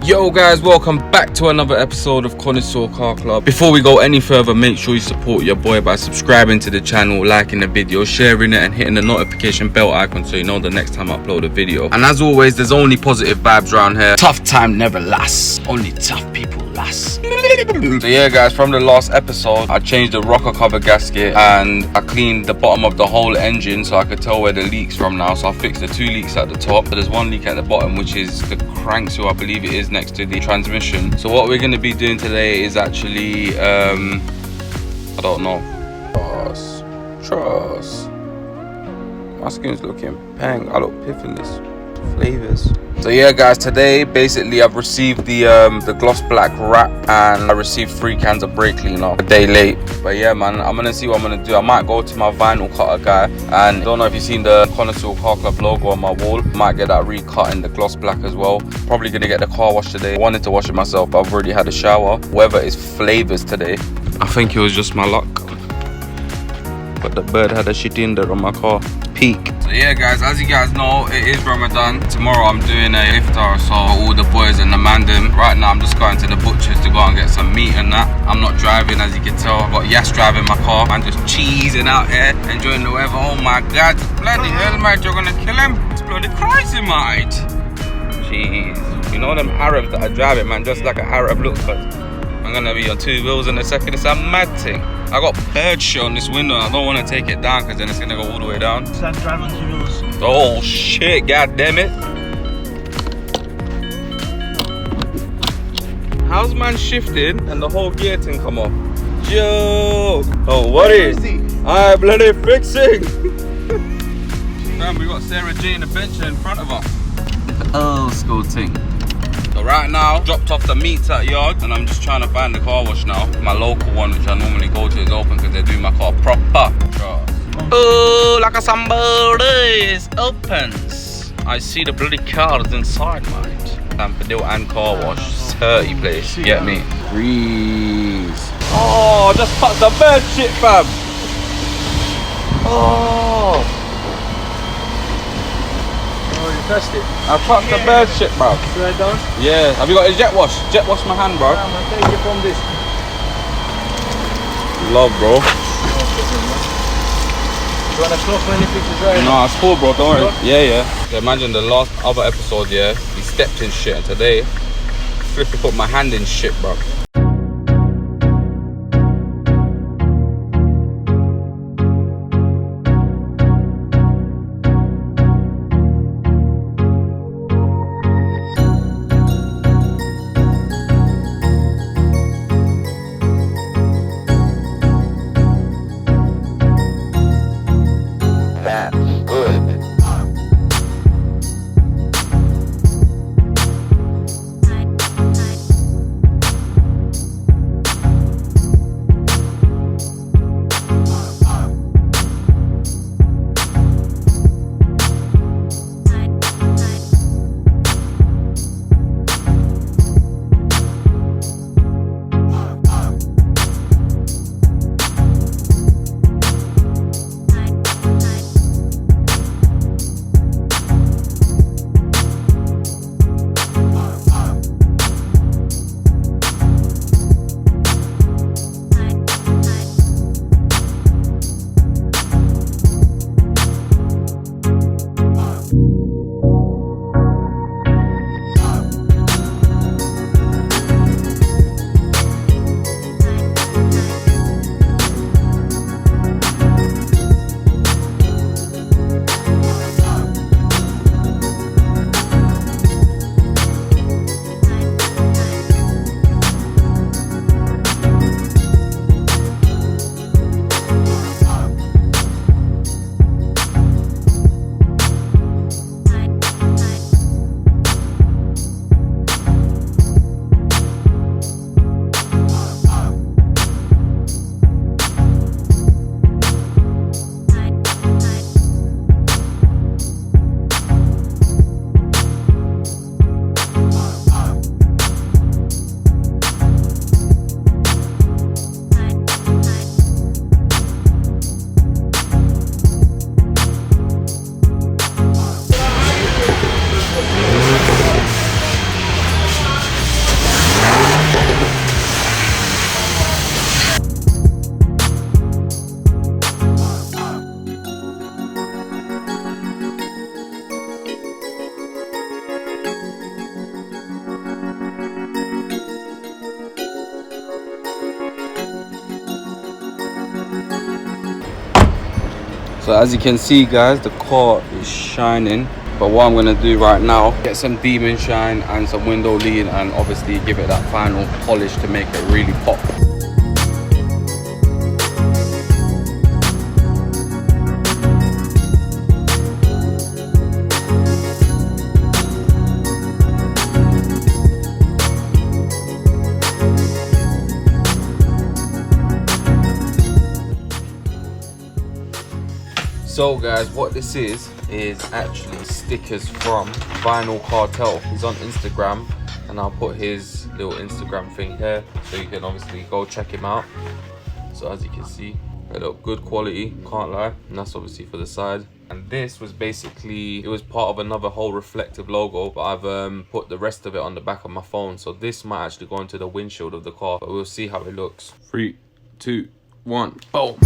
Yo guys, welcome back to another episode of Connoisseur Car Club. Before we go any further, make sure you support your boy by subscribing to the channel, liking the video, sharing it and hitting the notification bell icon so you know the next time I upload a video. And as always, there's only positive vibes around here. Tough time never lasts, only tough people last. So yeah guys, from the last episode, I changed the rocker cover gasket and I cleaned the bottom of the whole engine so I could tell where the leaks from now. So I fixed the 2 leaks at the top. So there's 1 leak at the bottom, which is the crank seal, I believe it is, next to the transmission. So what we're going to be doing today is actually I don't know, trust. My skin's looking pang. I look piffless. Flavors. So yeah guys, today basically I've received the gloss black wrap and I received 3 cans of brake cleaner a day late. But yeah man, I'm gonna see what I'm gonna do. I might go to my vinyl cutter guy, and I don't know if you've seen the Connoisseur Car Club logo on my wall. Might get that recut in the gloss black as well. Probably gonna get the car washed today. I wanted to wash it myself, but I've already had a shower. Weather is flavors today. I think it was just my luck, but the bird had a shit in there on my car. Peak. So yeah guys, as you guys know, it is Ramadan. Tomorrow I'm doing a iftar, so all the boys and the mandem. Right now I'm just going to the butcher's to go and get some meat and that. I'm not driving, as you can tell. I've got Yas driving my car. I'm just cheesing out here, enjoying the weather. Oh my god, bloody hell mate, you're gonna kill him. It's bloody crazy mate. Jeez, you know them Arabs that are driving, man, just like an Arab look, but I'm gonna be on 2 wheels in a second. It's a mad thing. I got bird shit on this window. I don't want to take it down because then it's gonna go all the way down. So drive on 2 wheels. Oh shit, god damn it. How's man shifted and the whole gear thing come off? Joke. Oh, what is he? I bloody fixing. Damn, we got Sarah J in the bench in front of us. Oh, school thing. So right now, dropped off the meats at yard and I'm just trying to find the car wash now. My local one, which I normally go to, is open because they're doing my car proper. Oh, like a somebody opens. I see the bloody cars inside, mate. Camperdeal and car wash, 30 place, get me? Breeze. Oh, just cut the bird shit, fam. Oh. Touched it. I fucked the bird shit, bro. Should I done? Yeah. Have you got a jet wash? Jet wash my hand, bro. I'm gonna take it from this. Love, bro. You wanna close when he fixes right? No, it's cool, bro. Don't worry. Yeah. So imagine the last other episode, yeah. He stepped in shit, and today, flipping put my hand in shit, bro. So as you can see guys, the car is shining. But what I'm gonna do right now, get some demon shine and some window lean, and obviously give it that final polish to make it really pop. So guys, what this is actually stickers from Vinyl Cartel. He's on Instagram, and I'll put his little Instagram thing here so you can obviously go check him out. So as you can see, they look good quality, can't lie, and that's obviously for the side. And this was basically, it was part of another whole reflective logo, but I've put the rest of it on the back of my phone, so this might actually go into the windshield of the car, but we'll see how it looks. 3, 2, 1, boom.